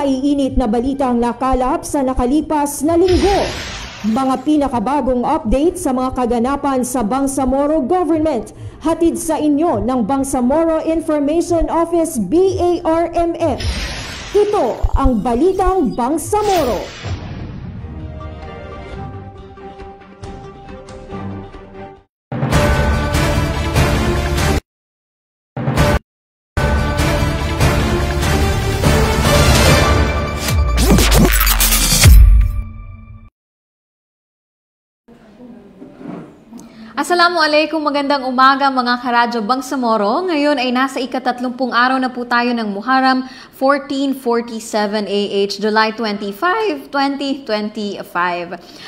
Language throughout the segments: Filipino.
maiinit na balitang nakalap sa nakalipas na linggo. Mga pinakabagong update sa mga kaganapan sa Bangsamoro Government, hatid sa inyo ng Bangsamoro Information Office BARMF. Ito ang Balitang Bangsamoro. Assalamualaikum, magandang umaga mga karadyo Bangsamoro. Ngayon ay nasa ika-30 araw na po tayo ng Muharram 1447 AH, July 25, 2025.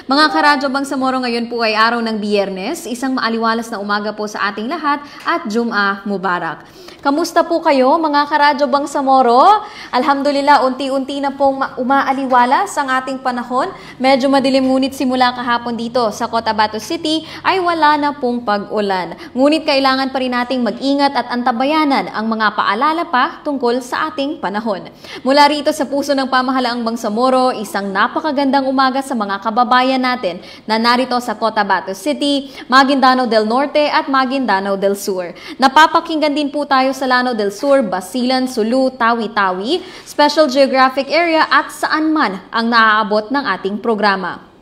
Mga karadyo Bangsamoro, ngayon po ay araw ng Biyernes, isang maaliwalas na umaga po sa ating lahat at Jum'ah Mubarak. Kamusta po kayo mga karadyo Bangsamoro? Alhamdulillah, unti-unti na pong umaaliwalas ang ating panahon. Medyo madilim ngunit simula kahapon dito sa Cotabato City ay wala na pong pag-ulan. Ngunit kailangan pa rin nating mag-ingat at antabayanan ang mga paalala pa tungkol sa ating panahon. Mula rito sa puso ng pamahalaang Bangsamoro, isang napakagandang umaga sa mga kababayan natin na narito sa Cotabato City, Maguindanao del Norte at Maguindanao del Sur. Napapakinggan din po tayo sa Lanao del Sur, Basilan, Sulu, Tawi-Tawi, Special Geographic Area at saan man ang naaabot ng ating programa.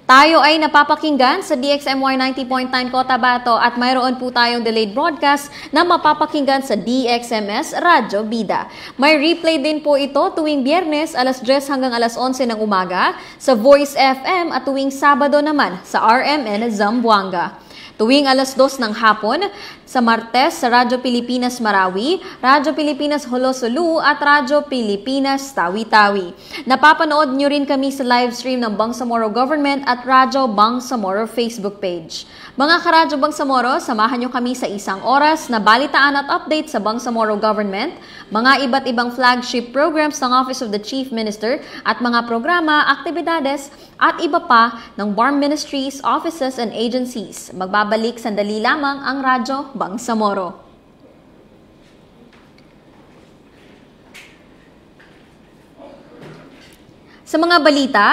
Tayo ay napapakinggan sa DXMY 90.9 Cotabato at mayroon po tayong delayed broadcast na mapapakinggan sa DXMS Radyo Bida. May replay din po ito tuwing Biyernes alas 10 hanggang alas 11 ng umaga sa Voice FM at tuwing Sabado naman sa RMN Zamboanga. Tuwing alas 2 ng hapon, sa Martes sa Radyo Pilipinas Marawi, Radyo Pilipinas Holosulu at Radyo Pilipinas Tawi-Tawi. Napapanood nyo rin kami sa live stream ng Bangsamoro Government at Radyo Bangsamoro Facebook page. Mga karadyo Bangsamoro, samahan nyo kami sa isang oras na balitaan at update sa Bangsamoro Government, mga iba't ibang flagship programs ng Office of the Chief Minister at mga programa, aktibidades at iba pa ng BARM Ministries, offices and agencies. Magbabalik sandali lamang ang Radyo Bangsamoro. Sa mga balita,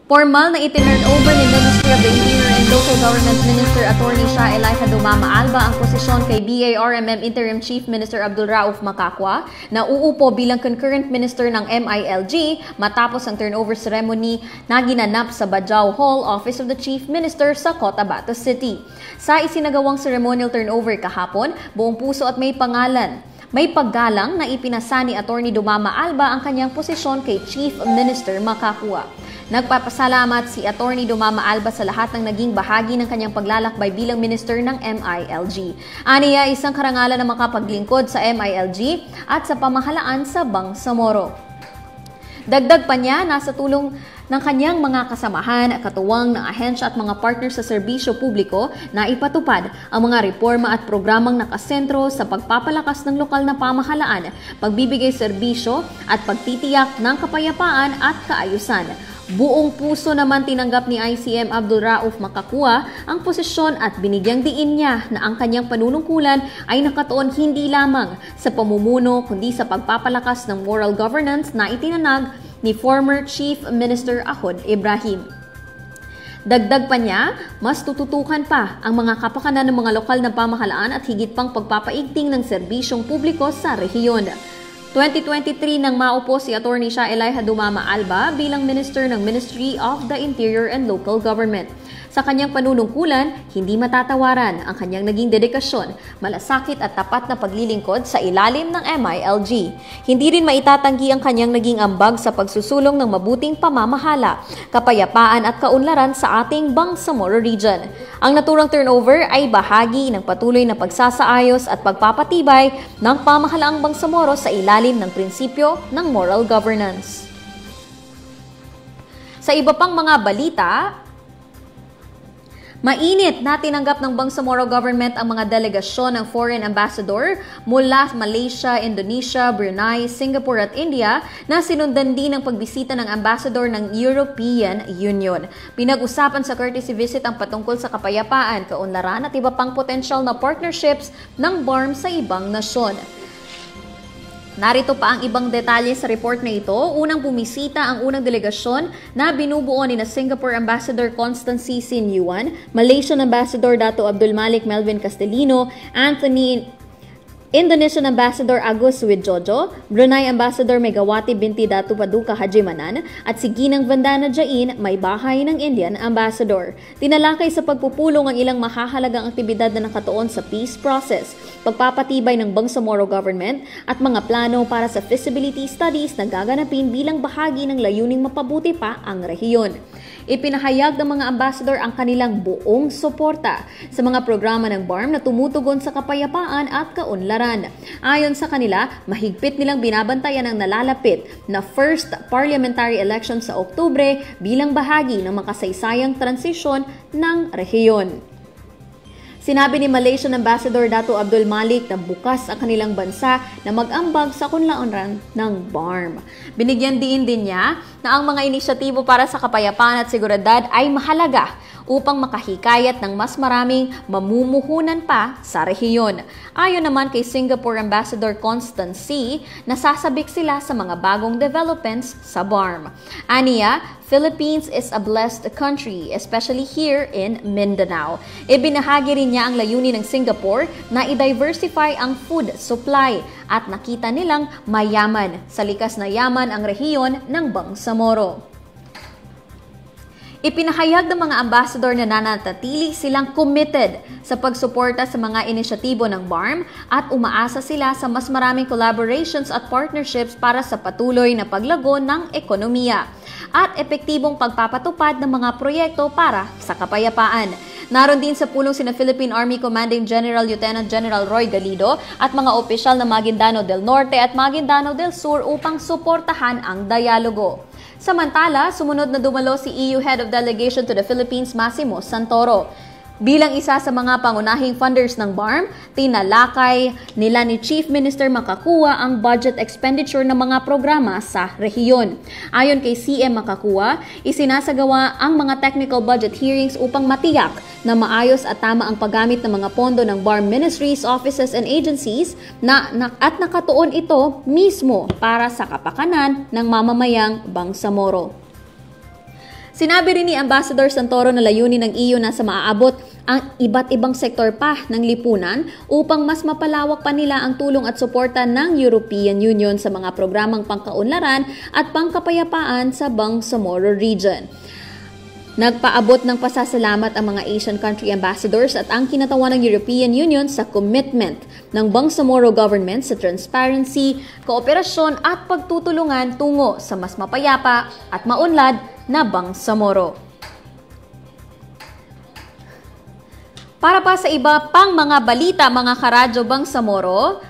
formal na itinurn over ni Ministry of the Interior and Local Government Minister Atty. Shah Elijah Dumama-Alba ang posisyon kay BARMM Interim Chief Minister Abdul Rauf Macacua na uupo bilang concurrent minister ng MILG matapos ang turnover ceremony na ginanap sa Bajau Hall, Office of the Chief Minister sa Cotabato City. Sa isinagawang ceremonial turnover kahapon, buong puso at may pangalan. May paggalang na ipinasa ni Atty. Dumama-Alba ang kanyang posisyon kay Chief Minister Macacua. Nagpapasalamat si Atty. Dumama-Alba sa lahat ng naging bahagi ng kanyang paglalakbay bilang minister ng MILG. Aniya, isang karangalan na makapaglingkod sa MILG at sa pamahalaan sa Bangsamoro. Dagdag pa niya, nasa tulong ng kanyang mga kasamahan, katuwang ng ahensya at mga partner sa serbisyo publiko na ipatupad ang mga reforma at programang nakasentro sa pagpapalakas ng lokal na pamahalaan, pagbibigay serbisyo at pagtitiyak ng kapayapaan at kaayusan. Buong puso naman tinanggap ni ICM Abdul Rauf Macacua ang posisyon at binigyang diin niya na ang kanyang panunungkulan ay nakatuon hindi lamang sa pamumuno kundi sa pagpapalakas ng moral governance na itinanag ni former Chief Minister Ahod Ibrahim. Dagdag pa niya, mas tututukan pa ang mga kapakanan ng mga lokal na pamahalaan at higit pang pagpapaigting ng serbisyong publiko sa rehiyon. 2023 nang maupo si Atty. Shah Elijah Dumama-Alba bilang Minister ng Ministry of the Interior and Local Government. Sa kanyang panunungkulan, hindi matatawaran ang kanyang naging dedikasyon, malasakit at tapat na paglilingkod sa ilalim ng MILG. Hindi rin maitatanggi ang kanyang naging ambag sa pagsusulong ng mabuting pamamahala, kapayapaan at kaunlaran sa ating Bangsamoro region. Ang naturang turnover ay bahagi ng patuloy na pagsasaayos at pagpapatibay ng pamahalaang Bangsamoro sa ilalim ng prinsipyo ng moral governance. Sa iba pang mga balita, mainit na tinanggap ng Bangsamoro Government ang mga delegasyon ng foreign ambassador mula Malaysia, Indonesia, Brunei, Singapore at India na sinundan din ang pagbisita ng ambassador ng European Union. Pinag-usapan sa courtesy visit ang patungkol sa kapayapaan, kaunlaran at iba pang potensyal na partnerships ng BARM sa ibang nasyon. Narito pa ang ibang detalye sa report na ito. Unang bumisita ang unang delegasyon na binubuo ni Singapore Ambassador Constance Sin Yuan, Malaysian Ambassador Dato Abdul Malik Melvin Castellino, Indonesian Ambassador Agus Widjojo, Brunei Ambassador Megawati binti Datu Paduka Hajimanan, at si Ginang Vandana Jain, may bahay ng Indian Ambassador. Tinalakay sa pagpupulong ang ilang mahahalagang aktibidad na nakatuon sa peace process, pagpapatibay ng Bangsamoro government, at mga plano para sa feasibility studies na gaganapin bilang bahagi ng layuning mapabuti pa ang rehiyon. Ipinahayag ng mga ambassador ang kanilang buong suporta sa mga programa ng BARM na tumutugon sa kapayapaan at kaunlaran. Ayon sa kanila, mahigpit nilang binabantayan ang nalalapit na first parliamentary election sa Oktubre bilang bahagi ng makasaysayang transisyon ng rehiyon. Sinabi ni Malaysian Ambassador Dato Abdul Malik na bukas ang kanilang bansa na mag-ambag sa kunlaonan ng BARM. Binigyan din niya na ang mga inisyatibo para sa kapayapaan at seguridad ay mahalaga upang makahikayat ng mas maraming mamumuhunan pa sa rehiyon. Ayon naman kay Singapore Ambassador Constance C, nasasabik sila sa mga bagong developments sa BARM. Aniya, Philippines is a blessed country, especially here in Mindanao. Ibinahagi rin niya ang layunin ng Singapore na i-diversify ang food supply at nakita nilang mayaman sa likas na yaman ang rehiyon ng Bangsamoro. Ipinahayag ng mga ambassador na nananatili silang committed sa pagsuporta sa mga inisyatibo ng BARM at umaasa sila sa mas maraming collaborations at partnerships para sa patuloy na paglago ng ekonomiya at epektibong pagpapatupad ng mga proyekto para sa kapayapaan. Naroon din sa pulong sina Philippine Army Commanding General Lieutenant General Roy Galido at mga opisyal ng Maguindanao del Norte at Maguindanao del Sur upang suportahan ang dialogo. Samantala, sumunod na dumalo si EU Head of Delegation to the Philippines, Massimo Santoro. Bilang isa sa mga pangunahing funders ng BARM, tinalakay nila ni Chief Minister Makakuwa ang budget expenditure ng mga programa sa rehiyon. Ayon kay CM Makakuwa, isinasagawa ang mga technical budget hearings upang matiyak na maayos at tama ang paggamit ng mga pondo ng BARM ministries, offices, and agencies at nakatuon ito mismo para sa kapakanan ng mamamayang Bangsamoro. Sinabi rin ni Ambassador Santoro na layunin ng EU na sa maaabot ang iba't ibang sektor pa ng lipunan upang mas mapalawak pa nila ang tulong at suporta ng European Union sa mga programang pangkaunlaran at pangkapayapaan sa Bangsamoro region. Nagpaabot ng pasasalamat ang mga Asian country ambassadors at ang kinatawan ng European Union sa commitment ng Bangsamoro government sa transparency, kooperasyon at pagtutulungan tungo sa mas mapayapa at maunlad na Bangsamoro. Para pa sa iba pang mga balita, mga karadyo Bangsamoro,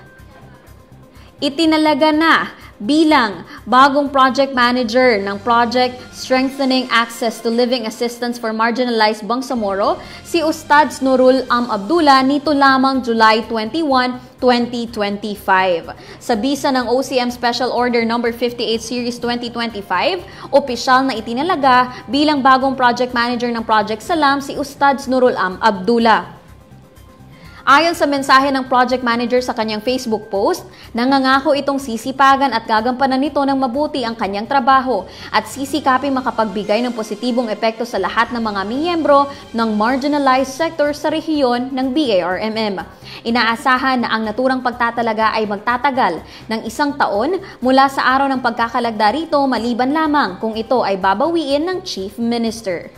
itinalaga na bilang bagong project manager ng Project Strengthening Access to Living Assistance for Marginalized Bangsamoro si Ustads Nurul Abdullah nito lamang July 21, 2025. Sa bisa ng OCM Special Order No. 58 Series 2025, opisyal na itinalaga bilang bagong project manager ng Project Salam si Ustads Nurul Abdullah. Ayon sa mensahe ng project manager sa kanyang Facebook post, nangangako itong sisipagan at gagampanan nito ng mabuti ang kanyang trabaho at sisikaping makapagbigay ng positibong epekto sa lahat ng mga miyembro ng marginalized sector sa rehiyon ng BARMM. Inaasahan na ang naturang pagtatalaga ay magtatagal ng 1 taon mula sa araw ng pagkakalagda rito maliban lamang kung ito ay babawiin ng Chief Minister.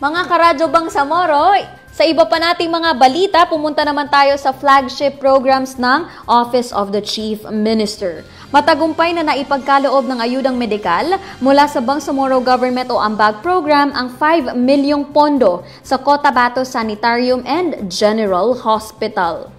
Mga karadyo Bangsamoro, sa iba pa nating mga balita, pumunta naman tayo sa flagship programs ng Office of the Chief Minister. Matagumpay na naipagkaloob ng ayudang medikal mula sa Bangsamoro Government o Ambag Program ang 5 milyong pondo sa Cotabato Sanitarium and General Hospital.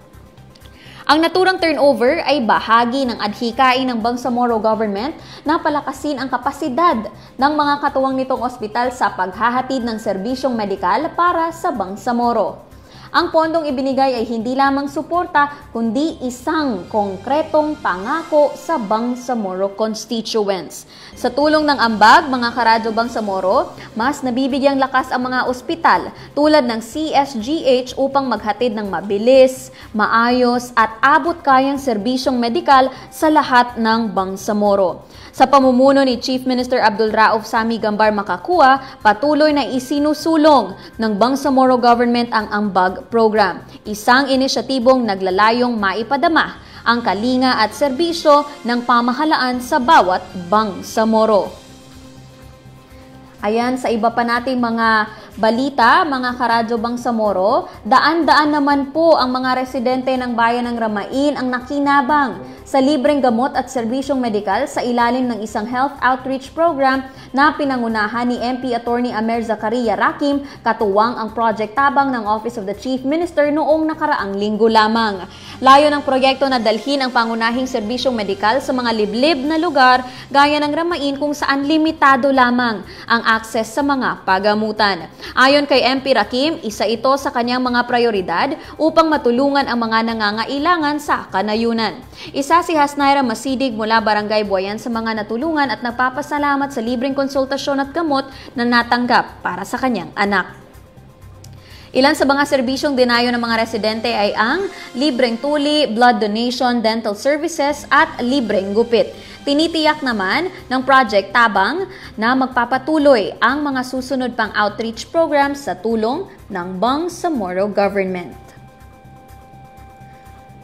Ang naturang turnover ay bahagi ng adhikain ng Bangsamoro Government na palakasin ang kapasidad ng mga katuwang nitong ospital sa paghahatid ng serbisyong medikal para sa Bangsamoro. Ang pondong ibinigay ay hindi lamang suporta kundi isang konkretong pangako sa Bangsamoro constituents. Sa tulong ng ambag, mga karadyo Bangsamoro, mas nabibigyang lakas ang mga ospital tulad ng CSGH upang maghatid ng mabilis, maayos at abot-kayang serbisyong medikal sa lahat ng Bangsamoro. Sa pamumuno ni Chief Minister Abdulrauf Sami Gambar Makakua, patuloy na isinusulong ng Bangsamoro Government ang Ambag Program, isang inisyatibong naglalayong maipadama ang kalinga at serbisyo ng pamahalaan sa bawat Bangsamoro. Ayan, sa iba pa nating mga balita, mga karadyo Bangsamoro, daan-daan naman po ang mga residente ng bayan ng Ramain ang nakinabang sa libreng gamot at serbisyong medikal sa ilalim ng isang health outreach program na pinangunahan ni MP Attorney Amer Zacaria Rakim, katuwang ang Project Tabang ng Office of the Chief Minister noong nakaraang linggo lamang. Layo ng proyekto na dalhin ang pangunahing serbisyong medikal sa mga liblib na lugar gaya ng Ramain kung saan limitado lamang ang akses sa mga pagamutan. Ayon kay MP Rakim, isa ito sa kanyang mga prioridad upang matulungan ang mga nangangailangan sa kanayunan. Isa si Hasnaira Masidig mula Barangay Buayan sa mga natulungan at nagpapasalamat sa libreng konsultasyon at gamot na natanggap para sa kanyang anak. Ilan sa mga serbisyong dinayo ng mga residente ay ang libreng tuli, blood donation, dental services at libreng gupit. Tinitiyak naman ng Project Tabang na magpapatuloy ang mga susunod pang outreach programs sa tulong ng Bangsamoro Government.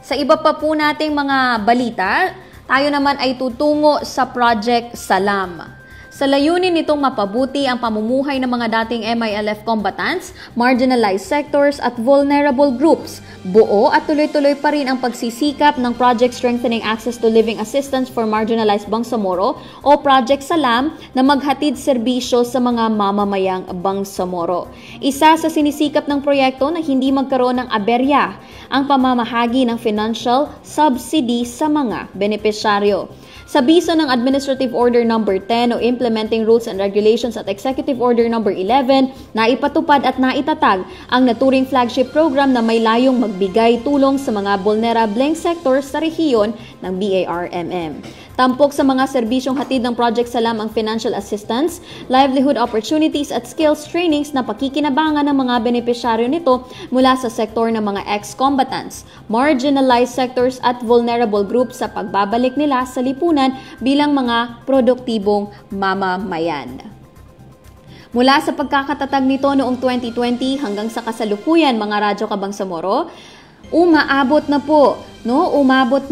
Sa iba pa po nating mga balita, tayo naman ay tutungo sa Project Salam. Sa layunin nitong mapabuti ang pamumuhay ng mga dating MILF combatants, marginalized sectors at vulnerable groups, buo at tuloy-tuloy pa rin ang pagsisikap ng Project Strengthening Access to Living Assistance for Marginalized Bangsamoro o Project Salam na maghatid serbisyo sa mga mamamayang Bangsamoro. Isa sa sinisikap ng proyekto na hindi magkaroon ng aberya ang pamamahagi ng financial subsidy sa mga benepisyaryo. Sa biso ng Administrative Order No. 10 o Implementing Rules and Regulations at Executive Order No. 11, naipatupad at naitatag ang naturing flagship program na may layong magbigay tulong sa mga vulnerableng sectors sa rehiyon ng BARMM. Tampok sa mga serbisyong hatid ng Project Salam ang financial assistance, livelihood opportunities at skills trainings na pakikinabangan ng mga benepisyaryo nito mula sa sektor ng mga ex-combatants, marginalized sectors at vulnerable groups sa pagbabalik nila sa lipunan bilang mga produktibong mamamayan. Mula sa pagkakatatag nito noong 2020 hanggang sa kasalukuyan, mga radyo Bangsamoro, umabot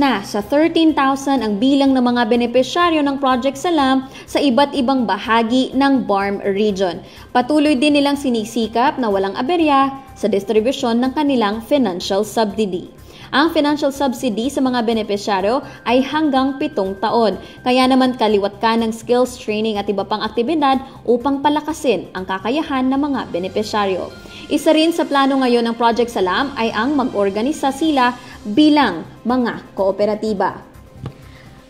na sa 13,000 ang bilang ng mga benepisyaryo ng Project Salam sa iba't ibang bahagi ng BARM region. Patuloy din nilang sinisikap na walang aberya sa distribusyon ng kanilang financial subsidy. Ang financial subsidy sa mga benepisyaryo ay hanggang 7 taon. Kaya naman kaliwat ka ng skills training at iba pang aktibidad upang palakasin ang kakayahan ng mga benepisyaryo. Isa rin sa plano ngayon ng Project Salam ay ang mag-organisa sila bilang mga kooperatiba.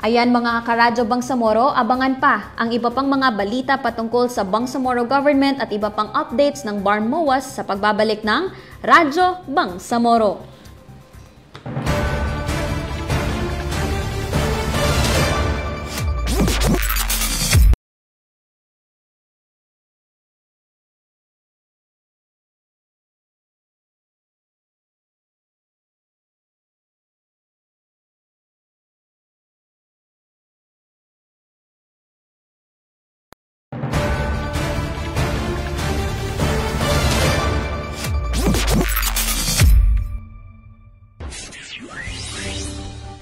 Ayan mga karadyo Bangsamoro, abangan pa ang iba pang mga balita patungkol sa Bangsamoro Government at iba pang updates ng BARM MOAS sa pagbabalik ng Radyo Bangsamoro.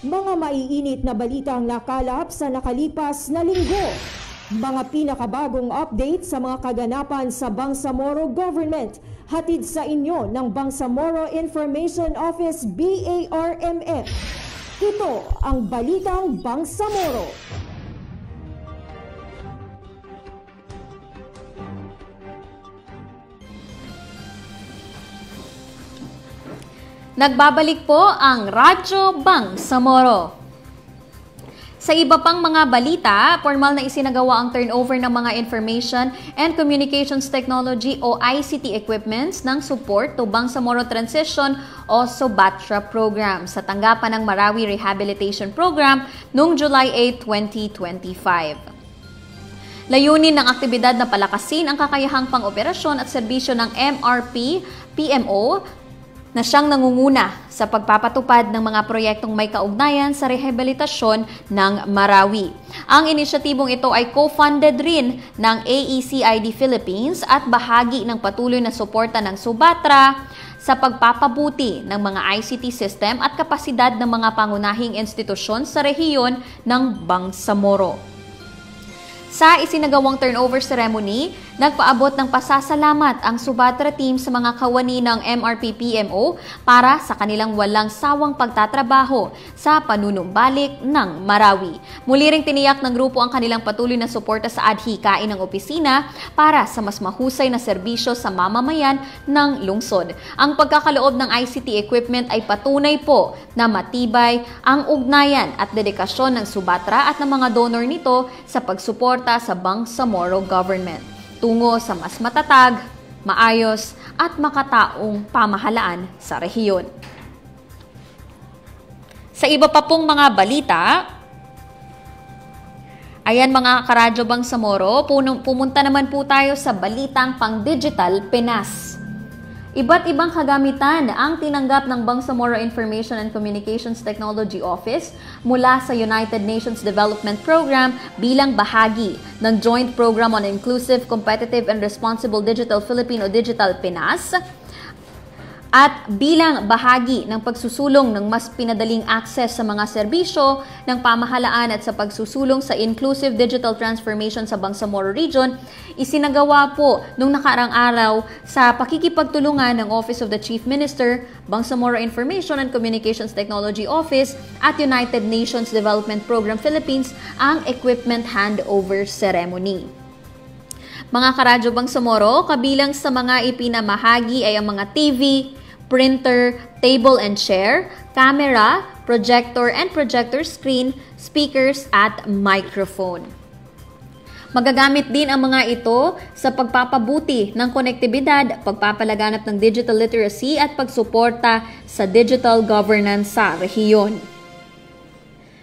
Mga maiinit na balita ang nakalap sa nakalipas na linggo. Mga pinakabagong update sa mga kaganapan sa Bangsamoro Government, hatid sa inyo ng Bangsamoro Information Office BARMF. Ito ang Balitang Bangsamoro. Nagbabalik po ang Radyo Bangsamoro. Sa iba pang mga balita, formal na isinagawa ang turnover ng mga Information and Communications Technology o ICT equipments ng Support to Bangsamoro Transition o SUBATRA program sa tanggapan ng Marawi Rehabilitation Program noong July 8, 2025. Layunin ng aktibidad na palakasin ang kakayahang pang-operasyon at serbisyo ng MRP-PMO na siyang nangunguna sa pagpapatupad ng mga proyektong may kaugnayan sa rehabilitasyon ng Marawi. Ang inisyatibong ito ay co-funded rin ng AECID Philippines at bahagi ng patuloy na suporta ng SUBATRA sa pagpapabuti ng mga ICT system at kapasidad ng mga pangunahing institusyon sa rehiyon ng Bangsamoro. Sa isinagawang turnover ceremony, nagpaabot ng pasasalamat ang SUBATRA team sa mga kawani ng MRP-PMO para sa kanilang walang sawang pagtatrabaho sa panunumbalik ng Marawi. Muli ring tiniyak ng grupo ang kanilang patuloy na suporta sa adhikain ng opisina para sa mas mahusay na serbisyo sa mamamayan ng lungsod. Ang pagkakaloob ng ICT equipment ay patunay po na matibay ang ugnayan at dedikasyon ng SUBATRA at ng mga donor nito sa pagsuporta sa Bangsamoro government tungo sa mas matatag, maayos at makataong pamahalaan sa rehiyon. Sa iba pa pong mga balita, ayan mga karadyo Bangsamoro, pumunta naman po tayo sa balitang pang-digital Pinas. Iba't ibang kagamitan ang tinanggap ng Bangsamoro Information and Communications Technology Office mula sa United Nations Development Program bilang bahagi ng Joint Program on Inclusive, Competitive and Responsible Digital Philippine o Digital Pinas at bilang bahagi ng pagsusulong ng mas pinadaling access sa mga serbisyo ng pamahalaan at sa pagsusulong sa inclusive digital transformation sa Bangsamoro Region, isinagawa po nung nakaraang araw sa pakikipagtulungan ng Office of the Chief Minister, Bangsamoro Information and Communications Technology Office at United Nations Development Program Philippines ang equipment handover ceremony. Mga karadyo Bangsamoro, kabilang sa mga ipinamahagi ay ang mga TV, printer, table and chair, camera, projector and projector screen, speakers at microphone. Magagamit din ang mga ito sa pagpapabuti ng konektibidad, pagpapalaganap ng digital literacy at pagsuporta sa digital governance sa rehiyon.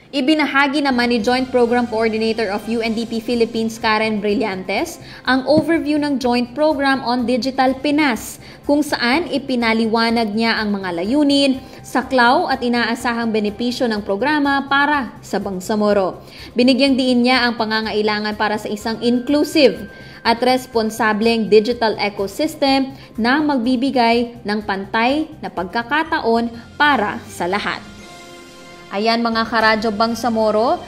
Ibinahagi naman ni Joint Program Coordinator of UNDP Philippines, Karen Brillantes, ang overview ng Joint Program on Digital Pinas, kung saan ipinaliwanag niya ang mga layunin, saklaw at inaasahang benepisyo ng programa para sa Bangsamoro. Binigyang diin niya ang pangangailangan para sa isang inclusive at responsableng digital ecosystem na magbibigay ng pantay na pagkakataon para sa lahat. Ayan mga karadyo Bangsamoro,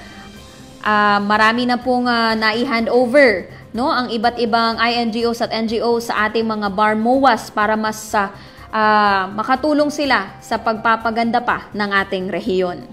marami na pong nai-handover ang iba't ibang INGOs at NGOs sa ating mga BARMOAs para mas makatulong sila sa pagpapaganda pa ng ating rehiyon.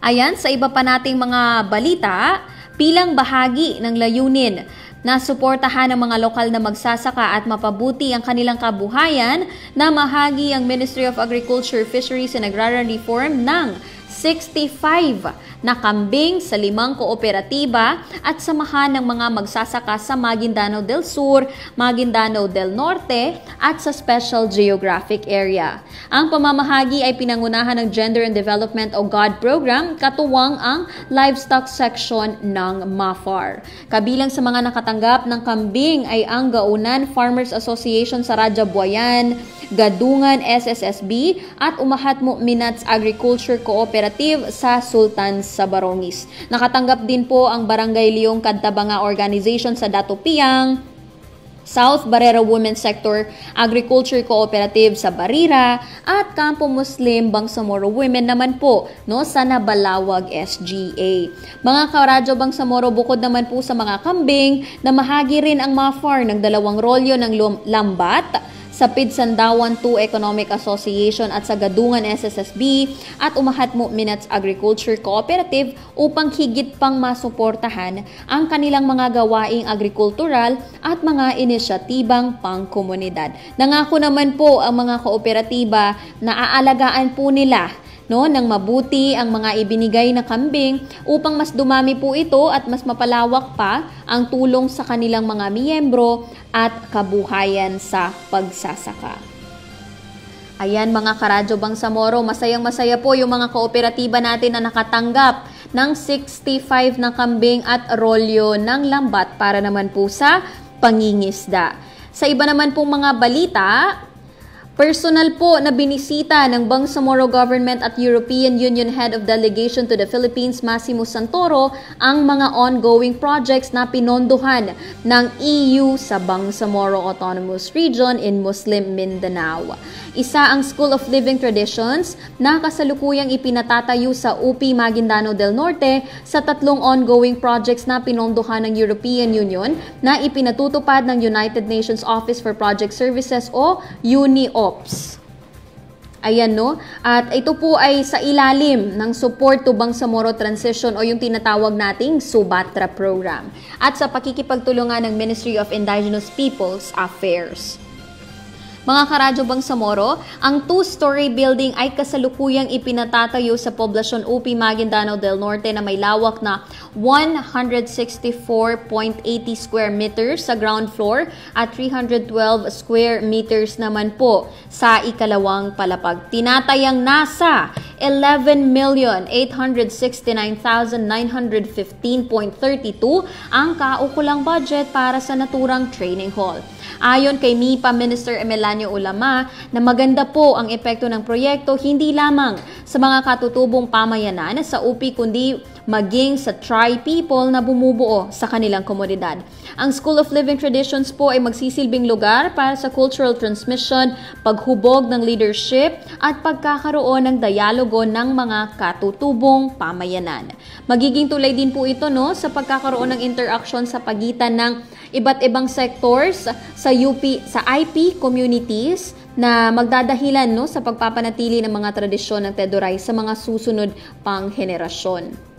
Ayan, sa iba pa nating mga balita, bilang bahagi ng layunin na suportahan ang mga lokal na magsasaka at mapabuti ang kanilang kabuhayan, na mahagi ang Ministry of Agriculture, Fisheries and Agrarian Reform ng 65 na kambing sa 5 kooperatiba at samahan ng mga magsasaka sa Maguindanao del Sur, Maguindanao del Norte at sa Special Geographic Area. Ang pamamahagi ay pinangunahan ng Gender and Development o GOD Program, katuwang ang livestock section ng MAFAR. Kabilang sa mga nakatanggap ng kambing ay ang Gaunan Farmers Association sa Radya Buayan, Gadungan SSSB at Umahat Mu'minats Agriculture Cooperative sa Sultan Sabarongis. Nakatanggap din po ang Barangay Leong Kadtabanga Organization sa Datupiang, South Barrera Women's Sector Agriculture Cooperative sa Barira at Kampo Muslim Bangsamoro Women naman po sa Nabalawag SGA. Mga karadyo Bangsamoro, bukod naman po sa mga kambing, namahagi rin ang MAFAR ng 2 rolyo ng lambat sa Pidsandawan 2 Economic Association at sa Gadungan SSSB at Umahat Mu'minats Agriculture Cooperative upang higit pang masuportahan ang kanilang mga gawaing agrikultural at mga inisyatibang pangkomunidad. Nangako naman po ang mga kooperatiba na aalagaan po nila no, ng mabuti ang mga ibinigay na kambing upang mas dumami po ito at mas mapalawak pa ang tulong sa kanilang mga miyembro at kabuhayan sa pagsasaka. Ayan mga karadyo Bangsamoro, masayang-masaya po yung mga kooperatiba natin na nakatanggap ng 65 na kambing at rolyo ng lambat para naman po sa pangingisda. Sa iba naman pong mga balita, personal po na binisita ng Bangsamoro Government at European Union Head of Delegation to the Philippines, Massimo Santoro, ang mga ongoing projects na pinondohan ng EU sa Bangsamoro Autonomous Region in Muslim Mindanao. Isa ang School of Living Traditions na kasalukuyang ipinatatayo sa UP Maguindanao del Norte sa 3 ongoing projects na pinondohan ng European Union na ipinatutupad ng United Nations Office for Project Services o UNIOPS. Ayan no, at ito po ay sa ilalim ng Support to Bangsamoro Transition o yung tinatawag nating Subatra Program at sa pakikipagtulungan ng Ministry of Indigenous Peoples Affairs. Mga karadyo Bangsamoro, ang 2-story building ay kasalukuyang ipinatatayo sa poblasyon UP Maguindanao del Norte na may lawak na 164.80 square meters sa ground floor at 312 square meters naman po sa ikalawang palapag. Tinatayang nasa 11,869,915.32 ang kaukulang budget para sa naturang training hall. Ayon kay MIPA Minister Emelanio Ulama na maganda po ang epekto ng proyekto hindi lamang sa mga katutubong pamayanan sa UP kundi maging sa tri-people na bumubuo sa kanilang komunidad. Ang School of Living Traditions po ay magsisilbing lugar para sa cultural transmission, paghubog ng leadership at pagkakaroon ng dialogo ng mga katutubong pamayanan. Magiging tulay din po ito no, sa pagkakaroon ng interaction sa pagitan ng iba't ibang sectors sa UP, sa IP communities na magdadahilan no, sa pagpapanatili ng mga tradisyon ng Teduray sa mga susunod pang henerasyon.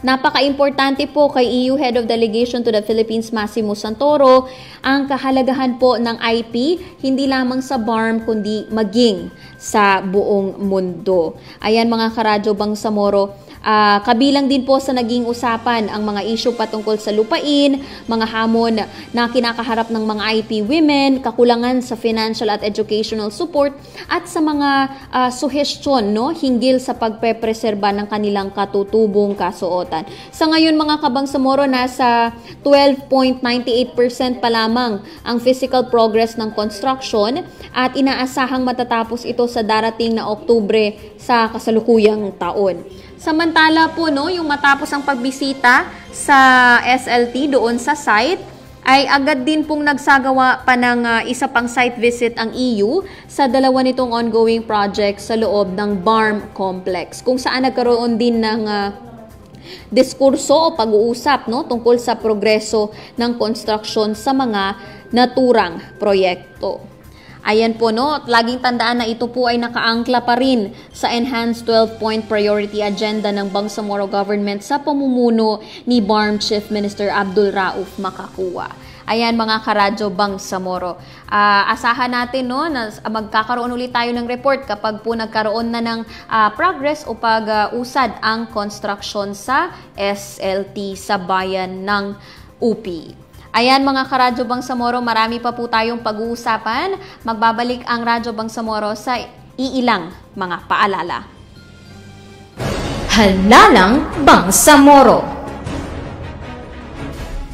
Napaka-importante po kay EU Head of Delegation to the Philippines, Massimo Santoro, ang kahalagahan po ng IP, hindi lamang sa BARM, kundi maging sa buong mundo. Ayan mga karadyo Bangsamoro, kabilang din po sa naging usapan ang mga issue patungkol sa lupain, mga hamon na kinakaharap ng mga IP women, kakulangan sa financial at educational support, at sa mga suhestyon no, hinggil sa pagpepreserba ng kanilang katutubong kasuotan. Sa ngayon mga kabangsamoro, nasa 12.98% pa lamang ang physical progress ng construction at inaasahang matatapos ito sa darating na Oktubre sa kasalukuyang taon. Samantala po, no, yung matapos ang pagbisita sa SLT doon sa site, ay agad din pong nagsagawa pa ng isa pang site visit ang EU sa dalawa nitong ongoing project sa loob ng BARM Complex, kung saan nagkaroon din ng diskurso o pag-uusap no, tungkol sa progreso ng construction sa mga naturang proyekto. Ayan po no, laging tandaan na ito po ay nakaangkla pa rin sa Enhanced 12-Point Priority Agenda ng Bangsamoro Government sa pamumuno ni BARM Chief Minister Abdul Rauf Makakua. Ayan mga karadyo Bangsamoro. Asahan natin no, na magkakaroon ulit tayo ng report kapag po nagkaroon na ng progress o pag-usad ang construction sa SLT sa bayan ng UP. Ayan mga karadyo Bangsamoro, marami pa po tayong pag-uusapan. Magbabalik ang Radyo Bangsamoro sa iilang mga paalala. Halalang Bangsamoro.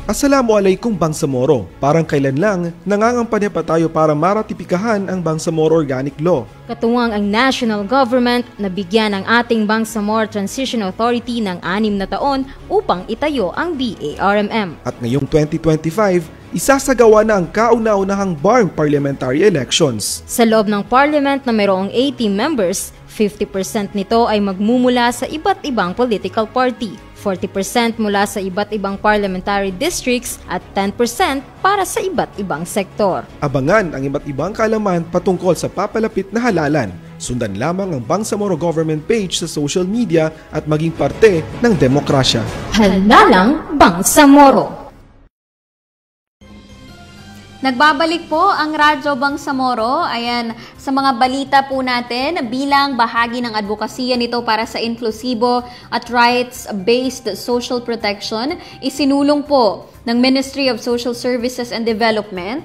Assalamualaikum Bangsamoro. Parang kailan lang nangangampanya pa tayo para maratipikahan ang Bangsamoro Organic Law. Katuwang ang national government na bigyan ng ating Bangsamoro Transition Authority ng 6 na taon upang itayo ang BARMM. At ngayong 2025, isasagawa na ang kauna-unahang BARM parliamentary elections. Sa loob ng parliament na mayroong 80 members, 50% nito ay magmumula sa iba't ibang political party. 40% mula sa iba't ibang parliamentary districts at 10% para sa iba't ibang sektor. Abangan ang iba't ibang kaalaman patungkol sa papalapit na halalan. Sundan lamang ang Bangsamoro Government page sa social media at maging parte ng demokrasya. Halalang Bangsamoro. Nagbabalik po ang Radyo Bangsamoro. Ayan, sa mga balita po natin, bilang bahagi ng advokasya nito para sa inklusibo at rights-based social protection, isinulong po ng Ministry of Social Services and Development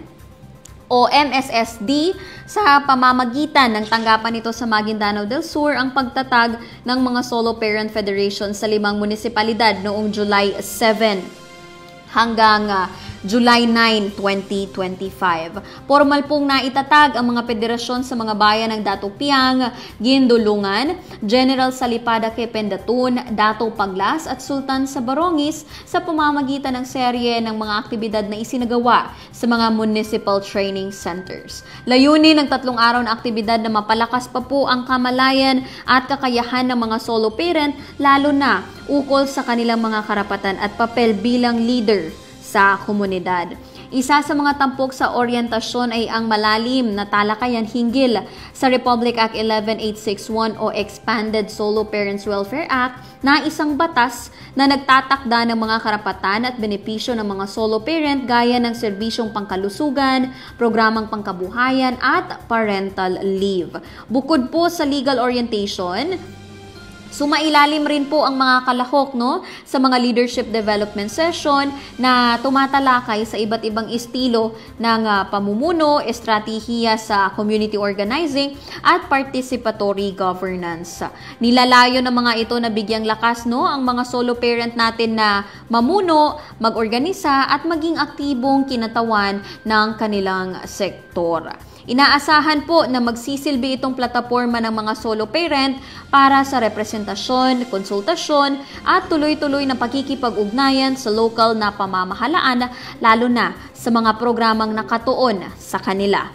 o MSSD sa pamamagitan ng tanggapan nito sa Maguindanao del Sur ang pagtatag ng mga solo parent federation sa 5 munisipalidad noong July 7 hanggang July 9, 2025. Formal pong naitatag ang mga federasyon sa mga bayan ng Dato Piang, Gindulungan, General Salipada Kependatun, Dato Paglas at Sultan sa Barongis sa pamamagitan ng serye ng mga aktibidad na isinagawa sa mga municipal training centers. Layunin ng 3 araw na aktibidad na mapalakas pa po ang kamalayan at kakayahan ng mga solo parent, lalo na ukol sa kanilang mga karapatan at papel bilang leader sa komunidad. Isa sa mga tampok sa oryentasyon ay ang malalim na talakayan hinggil sa Republic Act 11861 o Expanded Solo Parents Welfare Act na isang batas na nagtatakda ng mga karapatan at benepisyo ng mga solo parent gaya ng serbisyong pangkalusugan, programang pangkabuhayan at parental leave. Bukod po sa legal orientation, sumailalim rin po ang mga kalahok sa mga leadership development session na tumatalakay sa iba't ibang estilo ng pamumuno, estratehiya sa community organizing at participatory governance. Nilalayo ng mga ito na bigyang lakas ang mga solo parent natin na mamuno, mag-organisa at maging aktibong kinatawan ng kanilang sektor. Inaasahan po na magsisilbi itong plataporma ng mga solo parent para sa representasyon, konsultasyon at tuloy-tuloy na pakikipag-ugnayan sa local na pamamahalaan, lalo na sa mga programang nakatuon sa kanila.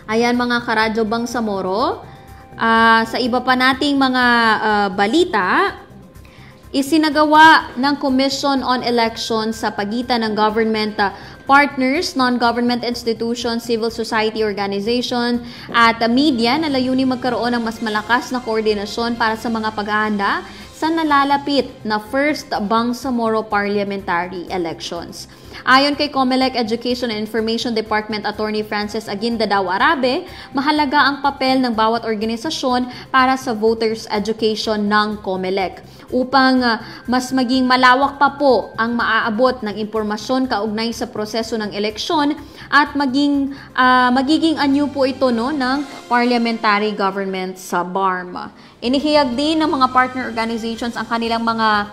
Ayan mga karadyo Bangsamoro, sa iba pa nating mga balita, isinagawa ng Commission on Elections sa pagitan ng government partners, non-government institutions, civil society organization at media na layuning magkaroon ng mas malakas na koordinasyon para sa mga paghahanda sa nalalapit na First Bangsamoro Parliamentary Elections. Ayon kay COMELEC Education and Information Department Attorney Francis Aguinda Arabe, mahalaga ang papel ng bawat organisasyon para sa voters education ng COMELEC upang mas maging malawak pa po ang maaabot ng impormasyon kaugnay sa proseso ng eleksyon at magiging anyo po ito ng parliamentary government sa BARM. Inihiyag din ng mga partner organizations ang kanilang mga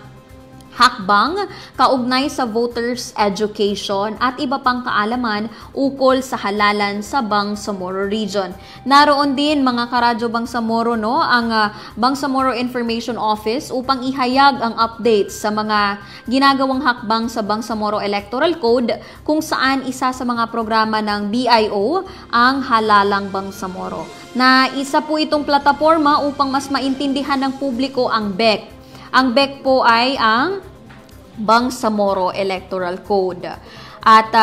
hakbang kaugnay sa voters education at iba pang kaalaman ukol sa halalan sa Bangsamoro region. Naroon din mga karadyo Bangsamoro ang Bangsamoro Information Office upang ihayag ang updates sa mga ginagawang hakbang sa Bangsamoro Electoral Code kung saan isa sa mga programa ng BIO ang Halalang Bangsamoro. Na isa po itong plataforma upang mas maintindihan ng publiko ang BEC. Ang BEC po ay ang Bangsamoro Electoral Code. At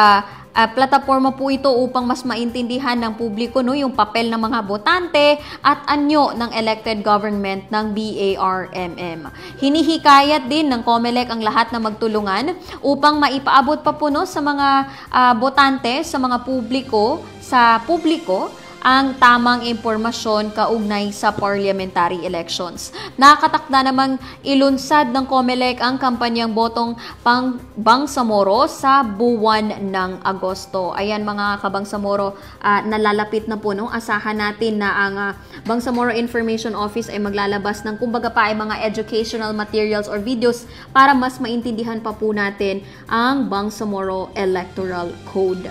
plataforma po ito upang mas maintindihan ng publiko yung papel ng mga botante at anyo ng elected government ng BARMM. Hinihikayat din ng COMELEC ang lahat na magtulungan upang maipaabot pa po sa mga botante, sa mga publiko, ang tamang impormasyon kaugnay sa parliamentary elections. Nakatakda namang ilunsad ng COMELEC ang kampanyang botong pang Bangsamoro sa buwan ng Agosto. Ayan mga kabangsamoro, nalalapit na po asahan natin na ang Bangsamoro Information Office ay maglalabas ng kumbaga pa ay mga educational materials or videos para mas maintindihan pa po natin ang Bangsamoro Electoral Code.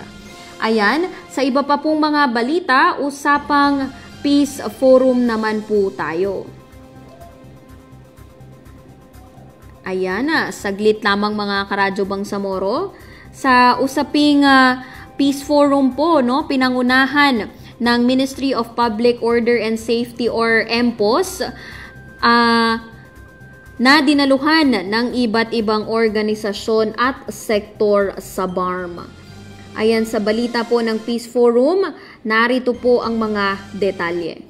Ayan, sa iba pa pong mga balita, usapang Peace Forum naman po tayo. Ayan, saglit lamang mga karadyo Bangsamoro. Sa usaping Peace Forum po, pinangunahan ng Ministry of Public Order and Safety or MPOS, na dinaluhan ng iba't ibang organisasyon at sektor sa BARM. Ayan, sa balita po ng Peace Forum, narito po ang mga detalye.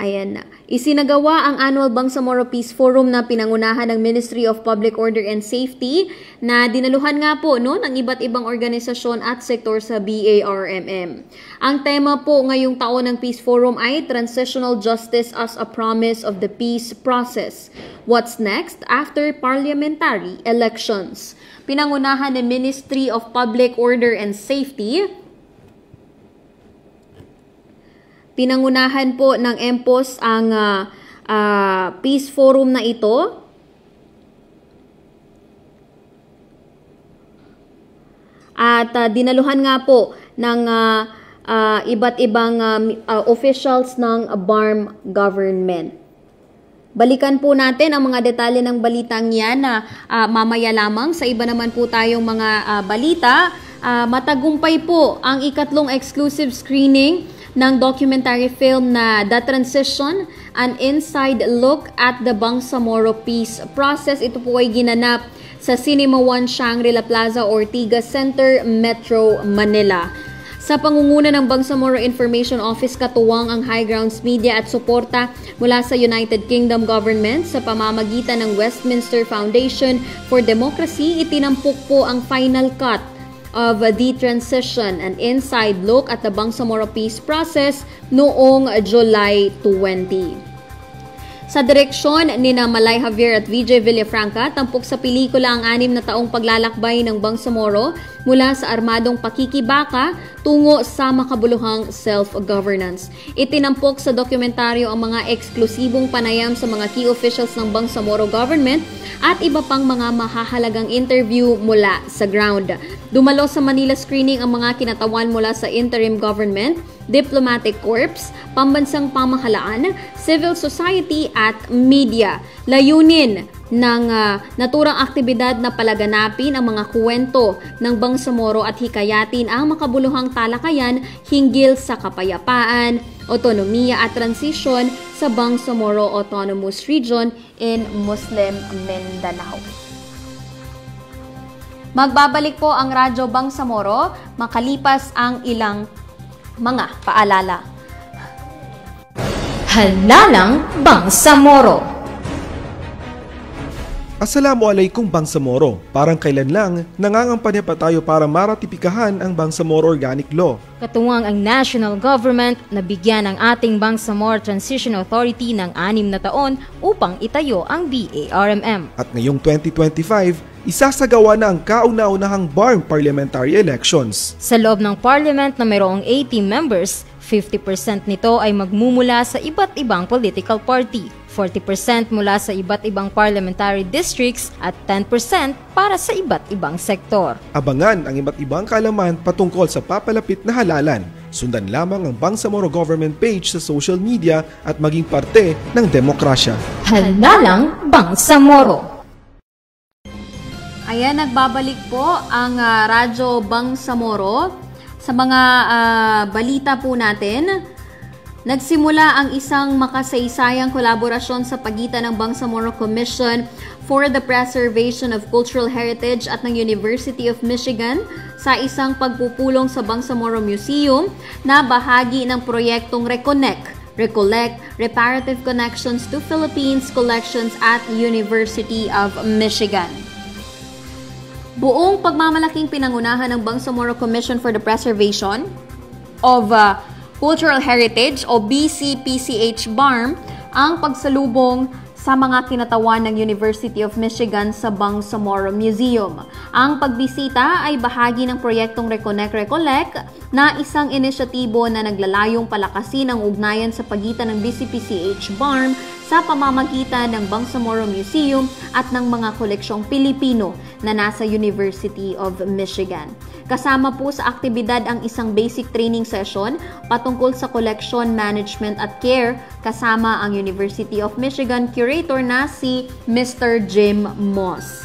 Ayan na. Isinagawa ang annual Bangsamoro Peace Forum na pinangunahan ng Ministry of Public Order and Safety na dinaluhan nga po ng iba't ibang organisasyon at sektor sa BARMM. Ang tema po ngayong taon ng Peace Forum ay Transitional Justice as a Promise of the Peace Process. What's next after parliamentary elections? Pinangunahan ng Ministry of Public Order and Safety. Pinangunahan po ng MPOS ang Peace Forum na ito. At dinaluhan nga po ng iba't ibang officials ng BARM government. Balikan po natin ang mga detalye ng balitang yan na mamaya lamang. Sa iba naman po tayong mga balita, matagumpay po ang ikatlong exclusive screening ng documentary film na The Transition, an inside look at the Bangsamoro Peace Process. Ito po ay ginanap sa Cinema One Shangri-La Plaza, Ortigas Center, Metro Manila. Sa pangunguna ng Bangsamoro Information Office, katuwang ang High Grounds Media at suporta mula sa United Kingdom Government sa pamamagitan ng Westminster Foundation for Democracy, itinampok po ang final cut of The Transition, an inside look at the Bangsamoro Peace Process noong July 20. Sa direksyon ni Malay Javier at VJ Villafranca, tampok sa pelikula ang 6 na taong paglalakbay ng Bangsamoro mula sa armadong pakikibaka tungo sa makabuluhang self-governance. Itinampok sa dokumentaryo ang mga eksklusibong panayam sa mga key officials ng Bangsamoro government at iba pang mga mahahalagang interview mula sa ground. Dumalo sa Manila screening ang mga kinatawan mula sa interim government, diplomatic corps, pambansang pamahalaan, civil society at media. Layunin ng naturang aktibidad na palaganapin ang mga kwento ng Bangsamoro at hikayatin ang makabuluhang talakayan hinggil sa kapayapaan, otonomiya at transisyon sa Bangsamoro Autonomous Region in Muslim Mindanao. Magbabalik po ang Radyo Bangsamoro makalipas ang ilang mga paalala. Halalang Bangsamoro. Assalamualaikum Bangsamoro. Parang kailan lang nangangampanya pa tayo para maratipikahan ang Bangsamoro Organic Law. Katuwang ang national government na bigyan ng ating Bangsamoro Transition Authority ng 6 na taon upang itayo ang BARMM. At ngayong 2025, isasagawa na ang kauna-unahang BARM parliamentary elections. Sa loob ng parliament na mayroong 80 members, 50% nito ay magmumula sa iba't ibang political party, 40% mula sa iba't ibang parliamentary districts at 10% para sa iba't ibang sektor. Abangan ang iba't ibang kaalaman patungkol sa papalapit na halalan. Sundan lamang ang Bangsamoro government page sa social media at maging parte ng demokrasya. Halalang Bangsamoro. Ayan, nagbabalik po ang Radyo Bangsamoro. Sa mga balita po natin, nagsimula ang isang makasaysayang kolaborasyon sa pagitan ng Bangsamoro Commission for the Preservation of Cultural Heritage at ng University of Michigan sa isang pagpupulong sa Bangsamoro Museum na bahagi ng proyektong Recollect, Reparative Connections to Philippines Collections at University of Michigan. Buong pagmamalaking pinangunahan ng Bangsamoro Commission for the Preservation of Cultural Heritage o BCPCH BARM ang pagsalubong sa mga kinatawan ng University of Michigan sa Bangsamoro Museum. Ang pagbisita ay bahagi ng proyektong Recollect na isang inisyatibo na naglalayong palakasin ang ugnayan sa pagitan ng BCPCH BARM sa pamamagitan ng Bangsamoro Museum at ng mga koleksyong Pilipino na nasa University of Michigan. Kasama po sa aktibidad ang isang basic training session patungkol sa collection management at care kasama ang University of Michigan curator na si Mr. Jim Moss.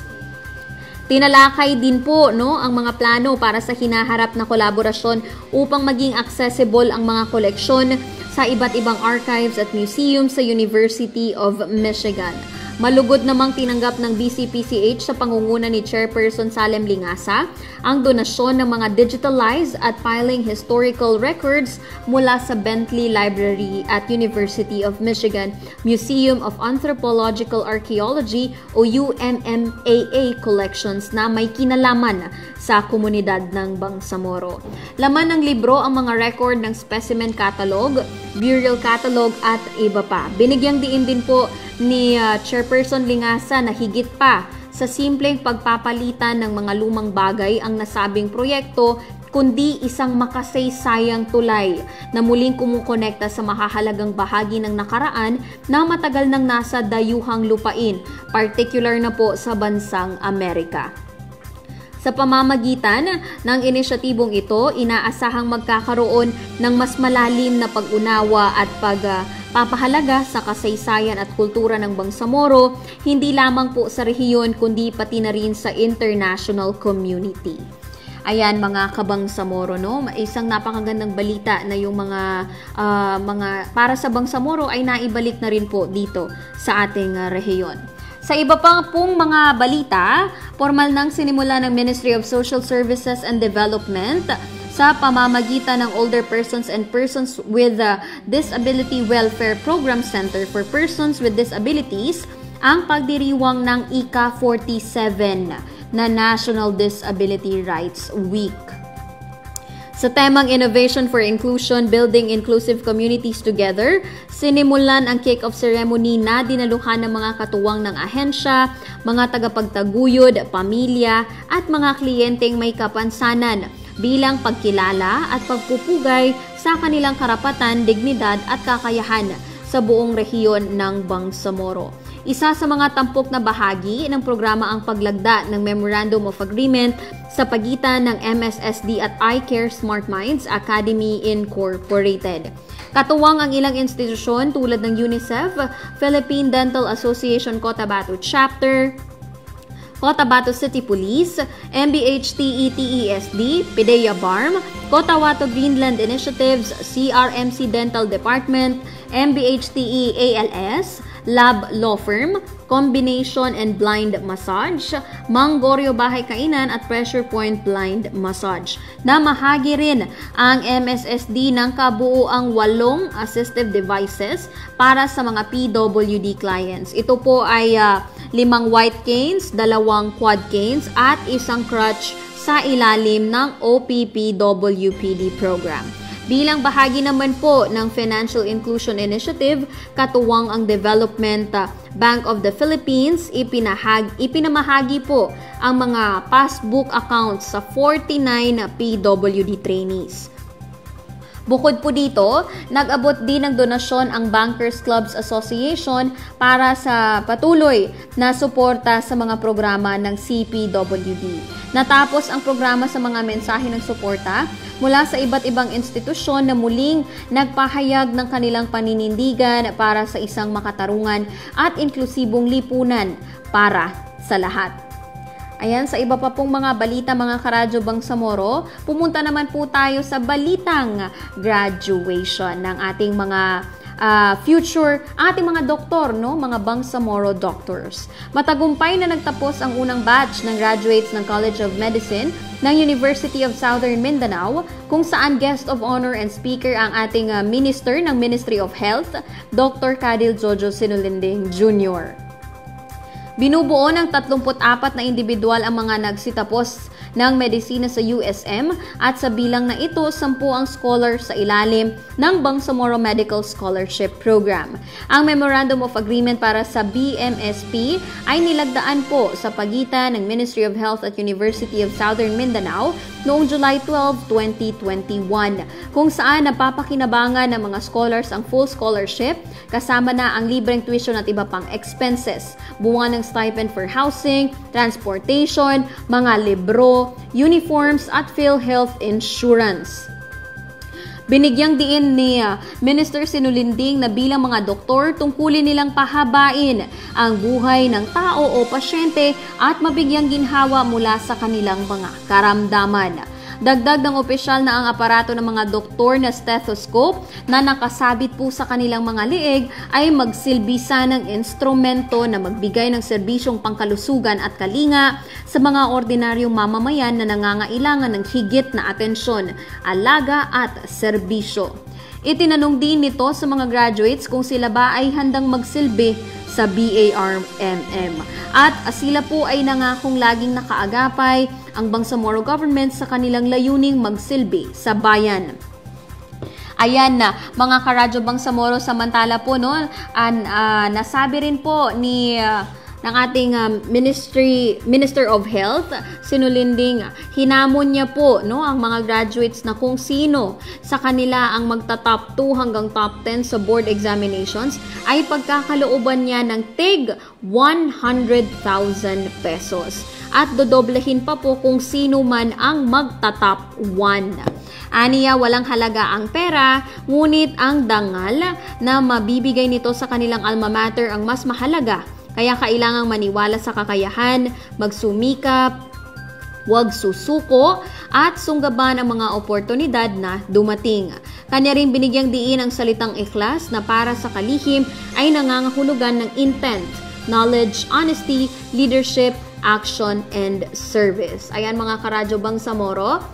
Tinalakay din po ang mga plano para sa hinaharap na kolaborasyon upang maging accessible ang mga koleksyon sa iba't ibang archives at museum sa University of Michigan. Malugod namang tinanggap ng BCPCH sa pangunguna ni Chairperson Salem Lingasa ang donasyon ng mga digitalized at filing historical records mula sa Bentley Library at University of Michigan Museum of Anthropological Archaeology o UMMAA collections na may kinalaman sa komunidad ng Bangsamoro. Laman ng libro ang mga record ng specimen catalog, burial catalog at iba pa. Binigyang diin din po ni Chairperson Lingasa na higit pa sa simpleng pagpapalitan ng mga lumang bagay ang nasabing proyekto, kundi isang makasaysayang tulay na muling kumukonekta sa mahahalagang bahagi ng nakaraan na matagal nang nasa dayuhang lupain, particular na po sa bansang Amerika. Sa pamamagitan ng inisyatibong ito, inaasahang magkakaroon ng mas malalim na pag-unawa at pagpapahalaga sa kasaysayan at kultura ng Bangsamoro, hindi lamang po sa rehiyon kundi pati na rin sa international community. Ayan mga kabangsamoro, no? Isang napakagandang balita na yung mga para sa Bangsamoro ay naibalik na rin po dito sa ating rehiyon. Sa iba pa pong mga balita, formal nang sinimula ng Ministry of Social Services and Development sa pamamagitan ng Older Persons and Persons with Disability Welfare Program Center for Persons with Disabilities ang pagdiriwang ng ICA 47 na National Disability Rights Week. Sa temang Innovation for Inclusion, Building Inclusive Communities Together, sinimulan ang kick-off ceremony na dinaluhan ng mga katuwang ng ahensya, mga tagapagtaguyod, pamilya at mga kliyenteng may kapansanan bilang pagkilala at pagpupugay sa kanilang karapatan, dignidad at kakayahan sa buong rehiyon ng Bangsamoro. Isa sa mga tampok na bahagi ng programa ang paglagda ng Memorandum of Agreement sa pagitan ng MSSD at iCare Smart Minds Academy Incorporated. Katuwang ang ilang institusyon tulad ng UNICEF, Philippine Dental Association Cotabato Chapter, Cotabato City Police, MBHTE-TESD, PIDEA BARM, Cotabato Greenland Initiatives, CRMC Dental Department, MBHTE-ALS, Lab Law Firm, Combination and Blind Massage, Manggorio Bahay Kainan at Pressure Point Blind Massage. Namahagi rin ang MSSD ng kabuuang 8 assistive devices para sa mga PWD clients. Ito po ay 5 white canes, 2 quad canes at 1 crutch sa ilalim ng OPP-WPD program. Bilang bahagi naman po ng Financial Inclusion Initiative, katuwang ang Development Bank of the Philippines, ipinamahagi po ang mga passbook accounts sa 49 PWD trainees. Bukod po dito, nag-abot din ng donasyon ang Bankers Clubs Association para sa patuloy na suporta sa mga programa ng CPWD. Natapos ang programa sa mga mensahe ng suporta mula sa iba't ibang institusyon na muling nagpahayag ng kanilang paninindigan para sa isang makatarungan at inklusibong lipunan para sa lahat. Ayan, sa iba pa pong mga balita mga karadyo Bangsamoro, pumunta naman po tayo sa balitang graduation ng ating mga ating mga doktor, no? Mga Bangsamoro doctors. Matagumpay na nagtapos ang unang batch ng graduates ng College of Medicine ng University of Southern Mindanao, kung saan guest of honor and speaker ang ating minister ng Ministry of Health, Dr. Cadil Jojo Sinulinding Jr. Binubuo ng 34 na individual ang mga nagsitapos ng medisina sa USM at sa bilang na ito, 10 ang scholar sa ilalim ng Bangsamoro Medical Scholarship Program. Ang Memorandum of Agreement para sa BMSP ay nilagdaan po sa pagitan ng Ministry of Health at University of Southern Mindanao noong July 12, 2021, kung saan napapakinabangan ng mga scholars ang full scholarship kasama na ang libreng tuition at iba pang expenses, buwan ng stipend for housing, transportation, mga libro, uniforms at PhilHealth insurance. Binigyang diin ni Minister Sinulinding na bilang mga doktor, tungkulin nilang pahabain ang buhay ng tao o pasyente at mabigyang ginhawa mula sa kanilang mga karamdaman. Dagdag ng opisyal na ang aparato ng mga doktor na stethoscope na nakasabit po sa kanilang mga liig ay magsilbisa ng instrumento na magbigay ng serbisyong pangkalusugan at kalinga sa mga ordinaryong mamamayan na nangangailangan ng higit na atensyon, alaga at serbisyo. Itinanong din nito sa mga graduates kung sila ba ay handang magsilbi sa BARMM. At sila po ay nangakong laging nakaagapay ang Bangsamoro government sa kanilang layuning magsilbi sa bayan. Ayan na, mga karadyo Bangsamoro, samantala po no, nasabi rin po ni ng ating Minister of Health, sinulinding, hinamon niya po no, ang mga graduates na kung sino sa kanila ang magta-top 2 hanggang top 10 sa board examinations ay pagkakalooban niya ng tig 100,000 pesos. At dodoblehin pa po kung sino man ang magta-top 1. Aniya, walang halaga ang pera, ngunit ang dangal na mabibigay nito sa kanilang alma mater ang mas mahalaga. Kaya kailangang maniwala sa kakayahan, magsumikap, huwag susuko, at sunggaban ang mga oportunidad na dumating. Kanya rin binigyang diin ang salitang ikhlas na para sa kalihim ay nangangahulugan ng intent, knowledge, honesty, leadership, action, and service. Ayan mga karadyo Bangsamoro.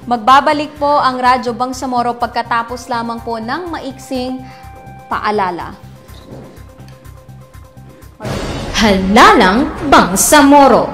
Magbabalik po ang Radyo Bangsamoro pagkatapos lamang po ng maiksing paalala. Halalang Bangsamoro.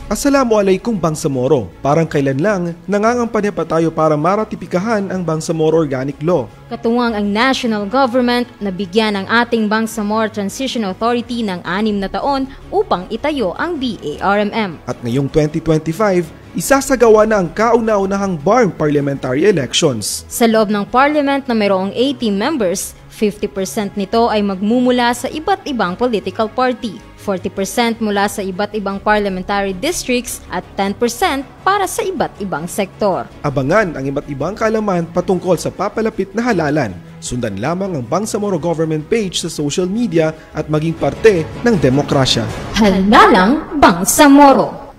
Assalamualaikum Bangsamoro. Parang kailan lang nangangampanya pa tayo para maratipikahan ang Bangsamoro Organic Law. Katuwang ang national government na bigyan ng ating Bangsamoro Transition Authority ng 6 na taon upang itayo ang BARMM. At ngayong 2025, isasagawa na ang kauna-unahang BARM parliamentary elections. Sa loob ng parliament na mayroong 80 members, 50% nito ay magmumula sa iba't ibang political party, 40% mula sa iba't ibang parliamentary districts at 10% para sa iba't ibang sektor. Abangan ang iba't ibang kaalaman patungkol sa papalapit na halalan. Sundan lamang ang Bangsamoro government page sa social media at maging parte ng demokrasya. Halalang Bangsamoro.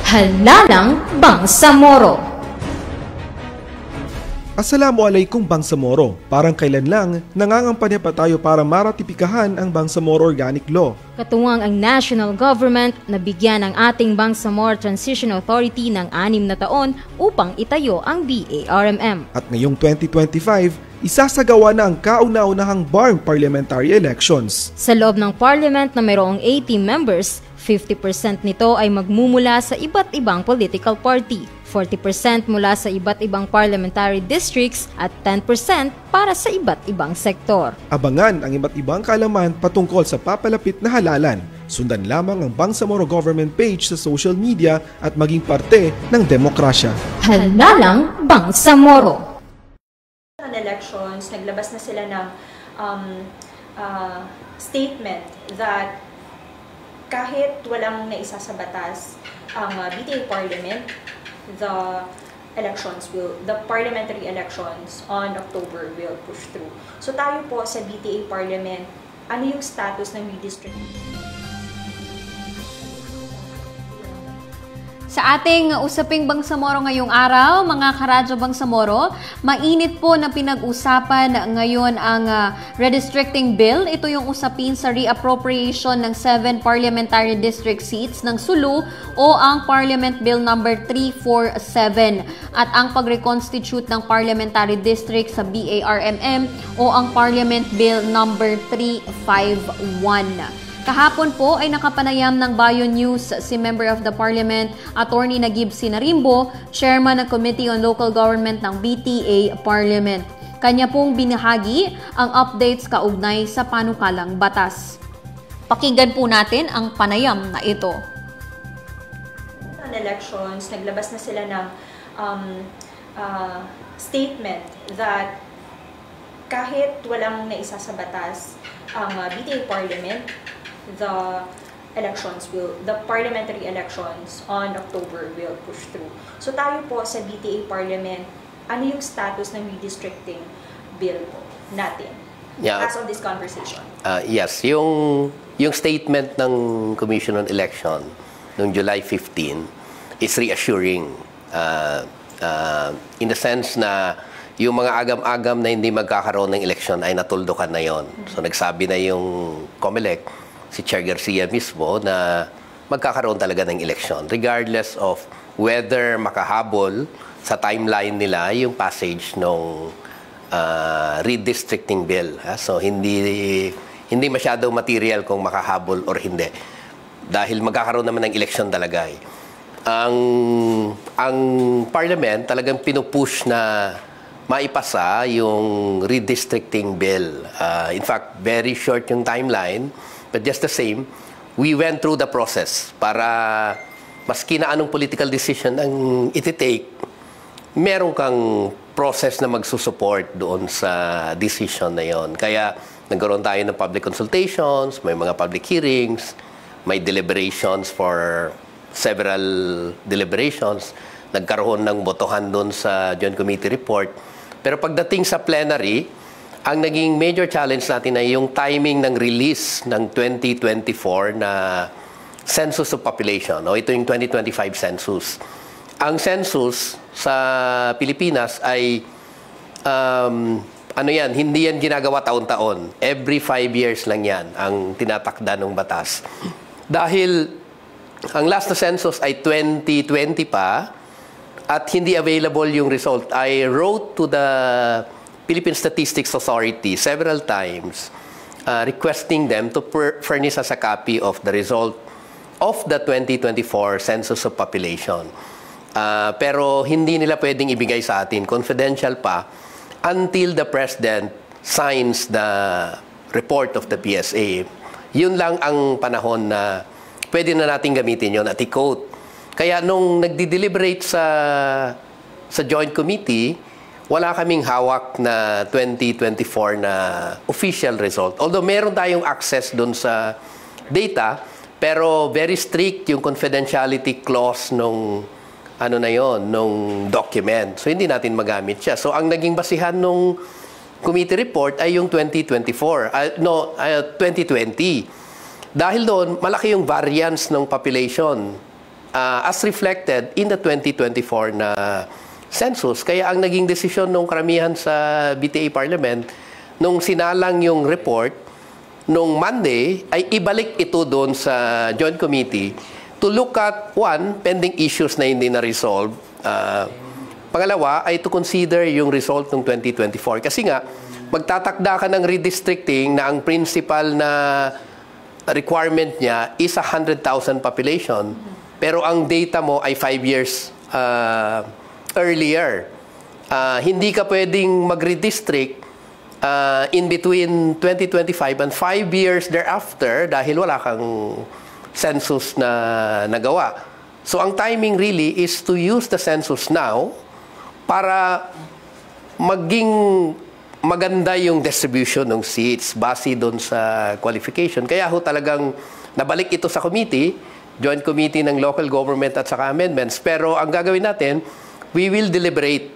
Halalang Bangsamoro. Assalamualaikum Bangsamoro. Parang kailan lang nangangampanya pa tayo para maratipikahan ang Bangsamoro Organic Law. Katuwang ang national government na bigyan ng ating Bangsamoro Transition Authority ng 6 na taon upang itayo ang BARMM. At ngayong 2025, isasagawa na ang kauna-unahang BARM parliamentary elections. Sa loob ng parliament na mayroong 80 members, 50% nito ay magmumula sa iba't ibang political party, 40% mula sa iba't ibang parliamentary districts at 10% para sa iba't ibang sektor. Abangan ang iba't ibang kaalaman patungkol sa papalapit na halalan. Sundan lamang ang Bangsamoro government page sa social media at maging parte ng demokrasya. Halalang Bangsamoro. Elections, naglabas na sila ng statement that kahit walang naisa sa batas ang BTA Parliament, the parliamentary elections on October will push through. So tayo po sa BTA Parliament, ano yung status ng redistricting? Sa ating usaping Bangsamoro ngayong araw, mga karadyo Bangsamoro, mainit po na pinag-usapan ngayon ang redistricting bill. Ito yung usapin sa reappropriation ng 7 parliamentary district seats ng Sulu o ang Parliament Bill number 347 at ang pag-reconstitute ng parliamentary district sa BARMM o ang Parliament Bill number 351. Kahapon po ay nakapanayam ng Bayo News si Member of the Parliament, Attorney Nagib Sinarimbo, Chairman ng Committee on Local Government ng BTA Parliament. Kanya pong binahagi ang updates kaugnay sa panukalang batas. Pakinggan po natin ang panayam na ito. Elections, naglabas na sila ng statement that kahit walang naisa sa batas ang BTA Parliament, the parliamentary elections on October will push through. So tayo po sa BTA Parliament, ano yung status ng redistricting bill po natin? Yeah. as of this conversation? Yes, yung statement ng Commission on Election noong July 15 is reassuring in the sense na yung mga agam-agam na hindi magkakaroon ng eleksyon ay natuldukan na yon. So nagsabi na yung COMELEC, si Chair Garcia mismo, na magkakaroon talaga ng eleksyon regardless of whether makahabol sa timeline nila yung passage ng redistricting bill. So hindi masyadong material kung makahabol or hindi. Dahil magkakaroon naman ng eleksyon talaga. Ang parliament talagang pinupush na maipasa yung redistricting bill. In fact, very short yung timeline, but just the same, we went through the process para maski na anong political decision ang iti-take, meron kang process na magsusupport doon sa decision na yon. Kaya nagkaroon tayo ng public consultations, may mga public hearings, may deliberations for several deliberations, nagkaroon ng botohan doon sa Joint Committee report. Pero pagdating sa plenary, ang naging major challenge natin ay yung timing ng release ng 2024 na Census of Population. O ito yung 2025 census. Ang census sa Pilipinas ay hindi yan ginagawa taon-taon. Every 5 years lang yan ang tinatakda ng batas. Dahil ang last na census ay 2020 pa, at hindi available yung result, I wrote to the Philippine Statistics Authority several times requesting them to furnish us a copy of the result of the 2024 Census of Population. Pero hindi nila pwedeng ibigay sa atin, confidential pa, until the President signs the report of the PSA. Yun lang ang panahon na pwede na natin gamitin yun at i-quote. Kaya nung nagdi-deliberate sa Joint Committee, wala kaming hawak na 2024 na official result. Although meron tayong access dun sa data, pero very strict yung confidentiality clause nung nung document. So hindi natin magamit siya. So ang naging basihan nung committee report ay yung 2020. Dahil doon, malaki yung variance ng population as reflected in the 2024 na census. Kaya ang naging desisyon ng karamihan sa BTA Parliament, nung sinalang yung report, nung Monday, ay ibalik ito doon sa Joint Committee to look at, one, pending issues na hindi na-resolve. Pangalawa, ay to consider yung result ng 2024. Kasi nga, magtatakda ka ng redistricting na ang principal na requirement niya is 100,000 population. Pero ang data mo ay 5 years earlier. Hindi ka pwedeng mag-redistrict in between 2025 and 5 years thereafter dahil wala kang census na nagawa. So ang timing really is to use the census now para maging maganda yung distribution ng seats base doon sa qualification. Kaya ho talagang nabalik ito sa committee, Joint Committee ng Local Government at saka amendments. Pero ang gagawin natin, we will deliberate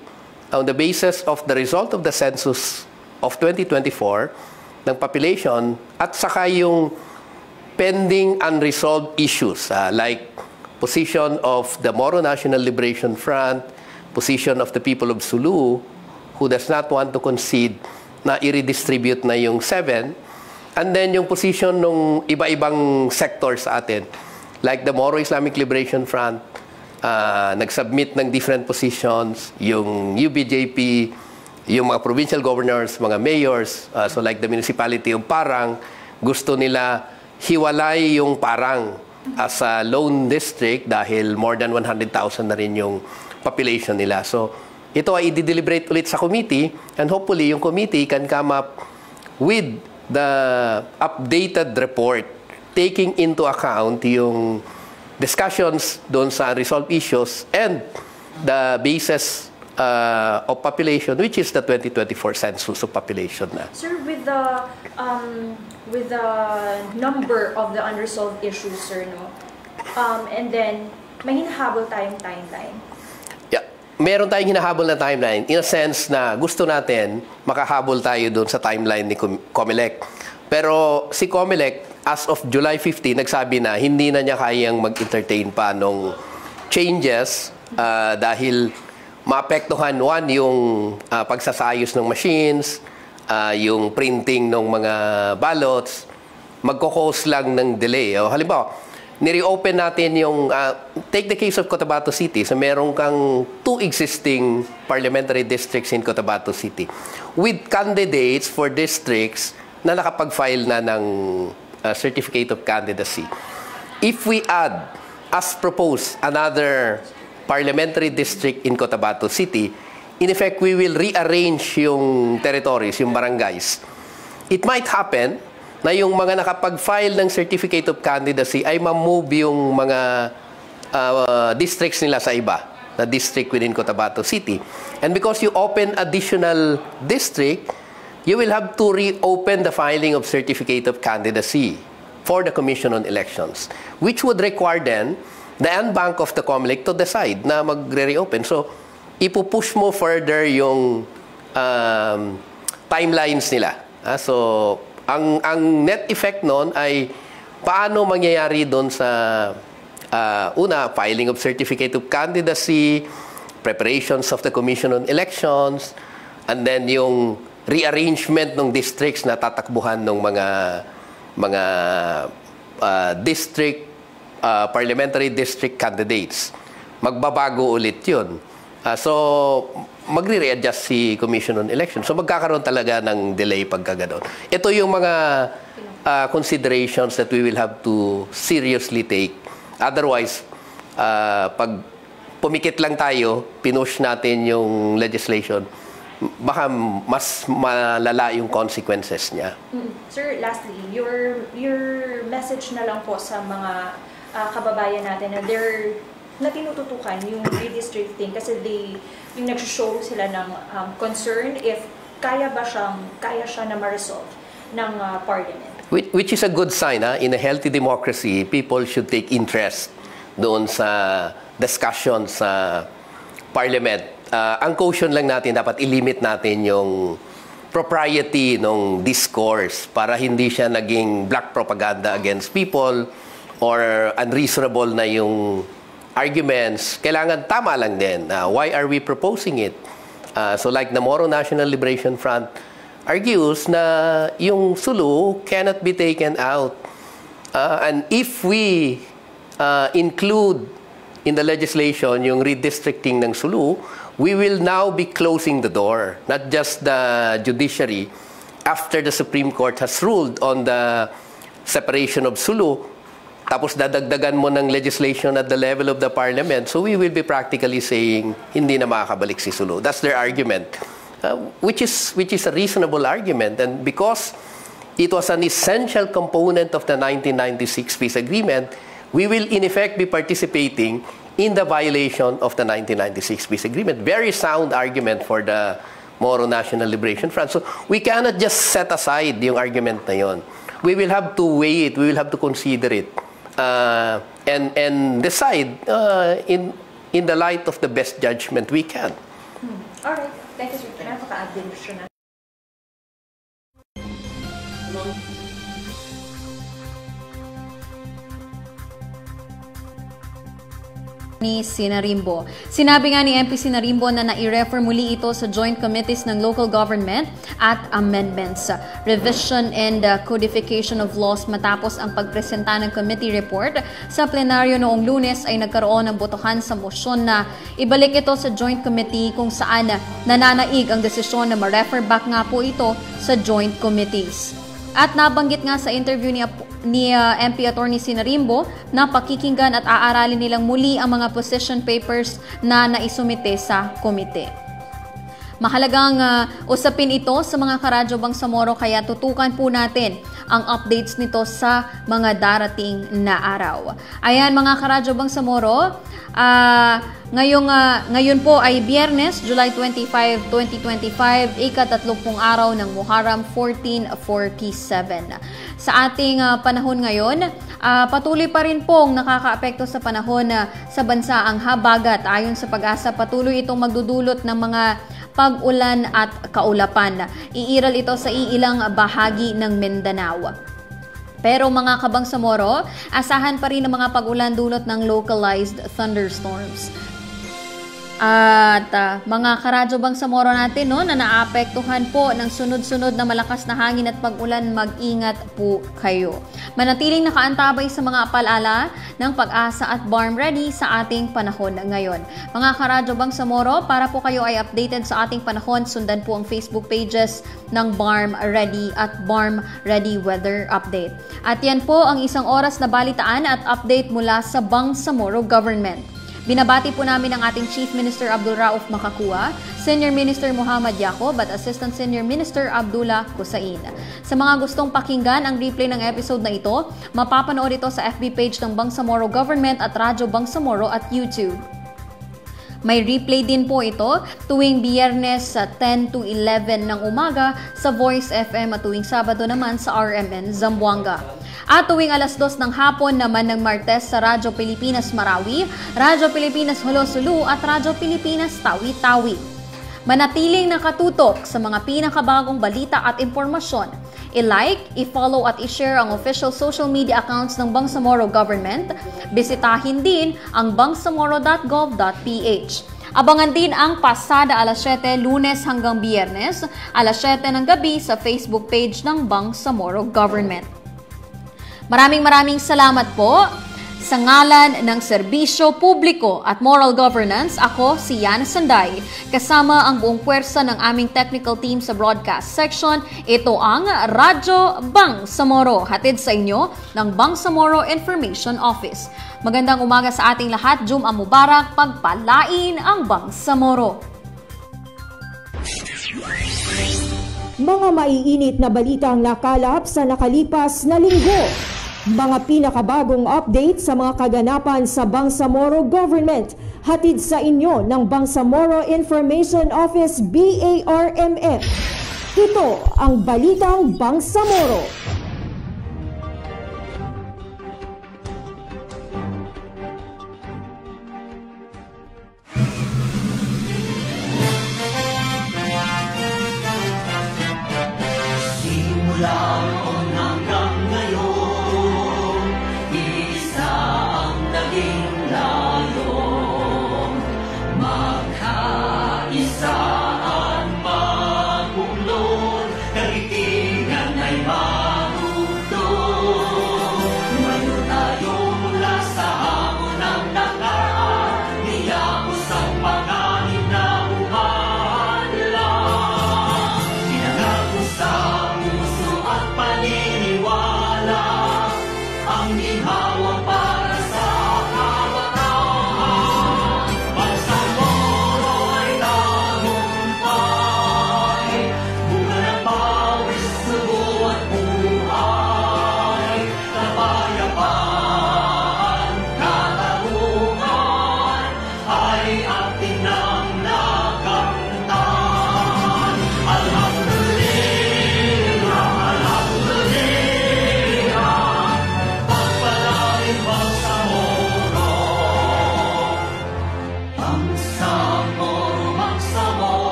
on the basis of the result of the census of 2024 ng population at saka yung pending unresolved issues like position of the Moro National Liberation Front, position of the people of Sulu who does not want to concede na i-redistribute na yung 7, and then yung position ng iba-ibang sectors sa atin like the Moro Islamic Liberation Front, nag-submit ng different positions, yung UBJP, yung mga provincial governors, mga mayors, so like the municipality of Parang, gusto nila hiwalay yung Parang as a lone district dahil more than 100,000 na rin yung population nila. So ito ay i-deliberate ulit sa committee and hopefully yung committee can come up with the updated report taking into account yung discussions doon sa unresolved issues and the basis of population, which is the 2024 census of population na. Sir, with the number of the unresolved issues, sir, no? And then may hinahabol tayong timeline. Yeah, meron tayong hinahabol na timeline in a sense na gusto natin makahabol tayo doon sa timeline ni COMELEC. Pero si COMELEC, as of July 15, nagsabi na hindi na niya kayang mag-entertain pa nung changes dahil maapektuhan yung pagsasayos ng machines, yung printing ng mga ballots, magkakos lang ng delay. Halimbawa, ni-reopen natin yung, take the case of Cotabato City. So meron kang 2 existing parliamentary districts in Cotabato City with candidates for districts na nakapag-file na ng certificate of candidacy. If we add, as proposed, another parliamentary district in Cotabato City, in effect, we will rearrange yung territories, yung barangays. It might happen na yung mga nakapag-file ng certificate of candidacy ay ma-move yung mga districts nila sa iba, na district within Cotabato City. And because you open additional district, you will have to reopen the filing of certificate of candidacy for the Commission on Elections, which would require then the en banc of the COMELEC to decide na magre-reopen. So, ipupush mo further yung timelines nila. So, ang net effect nun ay paano mangyayari doon sa filing of certificate of candidacy, preparations of the Commission on Elections, and then yung rearrangement ng districts na tatakbuhan ng mga district parliamentary district candidates. Magbabago ulit yun. So, magre-readjust si Commission on Elections. So, magkakaroon talaga ng delay pagkaganon. Ito yung mga considerations that we will have to seriously take. Otherwise, pag pumikit lang tayo, pinush natin yung legislation, baka mas malala yung consequences niya. Sir, lastly, your message na lang po sa mga kababayan natin na tinututukan yung redistricting kasi yung nag-show sila ng concern if kaya siya na ma-resolve ng parliament. Which is a good sign. In a healthy democracy, people should take interest doon sa discussion sa parliament. Ang caution lang natin, dapat ilimit natin yung propriety ng discourse para hindi siya naging black propaganda against people or unreasonable na yung arguments. Kailangan tama lang din. Why are we proposing it? So like the Moro National Liberation Front argues na yung Sulu cannot be taken out. And if we include in the legislation yung redistricting ng Sulu, we will now be closing the door, not just the judiciary. After the Supreme Court has ruled on the separation of Sulu, tapos dadagdagan mo ng legislation at the level of the parliament, so we will be practically saying hindi na makakabalik si Sulu. That's their argument, which is a reasonable argument. And because it was an essential component of the 1996 peace agreement, we will in effect be participating in the violation of the 1996 peace agreement. Very sound argument for the Moro National Liberation Front. So we cannot just set aside yung argument na yon. We will have to weigh it. We will have to consider it. And decide in the light of the best judgment we can. All right. Thank you, sir. Napaka-adventure na. Ni Sinarimbo. Sinabi nga ni MP Sinarimbo na nai-refer muli ito sa joint committees ng local government at amendments, revision and codification of laws matapos ang pagpresenta ng committee report sa plenaryo noong Lunes ay nagkaroon ng botohan sa motion na ibalik ito sa joint committee kung saan nananaig ang desisyon na ma-refer back nga po ito sa joint committees. At nabanggit nga sa interview ni MP Attorney Sinarimbo na pakikinggan at aaralin nilang muli ang mga position papers na naisumite sa komite. Mahalagang usapin ito sa mga karadyo Bangsamoro, kaya tutukan po natin ang updates nito sa mga darating na araw. Ayan mga karadyo Bangsamoro, ngayon po ay Biyernes, July 25, 2025, ika-30 araw ng Muharram 1447. Sa ating panahon ngayon, patuloy pa rin pong nakakaapekto sa panahon sa bansa ang habagat. Ayon sa Pag-asa, patuloy itong magdudulot ng mga pag-ulan at kaulapan. Iiral ito sa iilang bahagi ng Mindanao. Pero mga kabangsamoro, asahan pa rin ang mga pag-ulan dulot ng localized thunderstorms. At mga karadyo Bangsamoro natin na naapektuhan po ng sunod-sunod na malakas na hangin at pag-ulan, mag-ingat po kayo. Manatiling nakaantabay sa mga paalala ng Pag-asa at BARM Ready sa ating panahon ngayon. Mga karadyo Bangsamoro, para po kayo ay updated sa ating panahon, sundan po ang Facebook pages ng BARM Ready at BARM Ready Weather Update. At yan po ang isang oras na balitaan at update mula sa Bangsamoro Government. Binabati po namin ang ating Chief Minister Abdul Rauf Makakua, Senior Minister Muhammad Yacoob at Assistant Senior Minister Abdullah Kusain. Sa mga gustong pakinggan ang replay ng episode na ito, mapapanood ito sa FB page ng Bangsamoro Government at Radyo Bangsamoro at YouTube. May replay din po ito tuwing Biyernes sa 10 to 11 ng umaga sa Voice FM at tuwing Sabado naman sa RMN Zamboanga. At tuwing alas 2 ng hapon naman ng Martes sa Radyo Pilipinas Marawi, Radyo Pilipinas Holo-Sulu at Radyo Pilipinas Tawi-Tawi. Manatiling nakatutok sa mga pinakabagong balita at impormasyon. I-like, i-follow at i-share ang official social media accounts ng Bangsamoro Government. Bisitahin din ang bangsamoro.gov.ph. Abangan din ang pasada alas 7 Lunes hanggang Biyernes, alas 7 ng gabi sa Facebook page ng Bangsamoro Government. Maraming salamat po. Sa ngalan ng Serbisyo Publiko at Moral Governance, ako si Yana Sanday. Kasama ang buong puwersa ng aming technical team sa broadcast section, ito ang Radyo Bangsamoro, hatid sa inyo ng Bangsamoro Information Office. Magandang umaga sa ating lahat. Jum'a Mubarak, pagpalain ang Bangsamoro. Mga maiinit na balita ang nakalap sa nakalipas na linggo. Mga pinakabagong update sa mga kaganapan sa Bangsamoro Government, hatid sa inyo ng Bangsamoro Information Office BARMF. Ito ang Balitang Bangsamoro.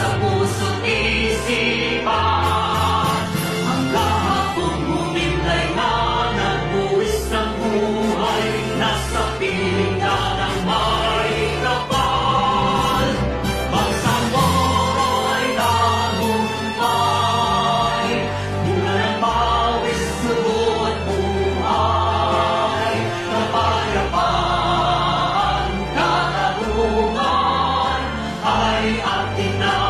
Sa puso't isipan, ang lahat kong humintay natin na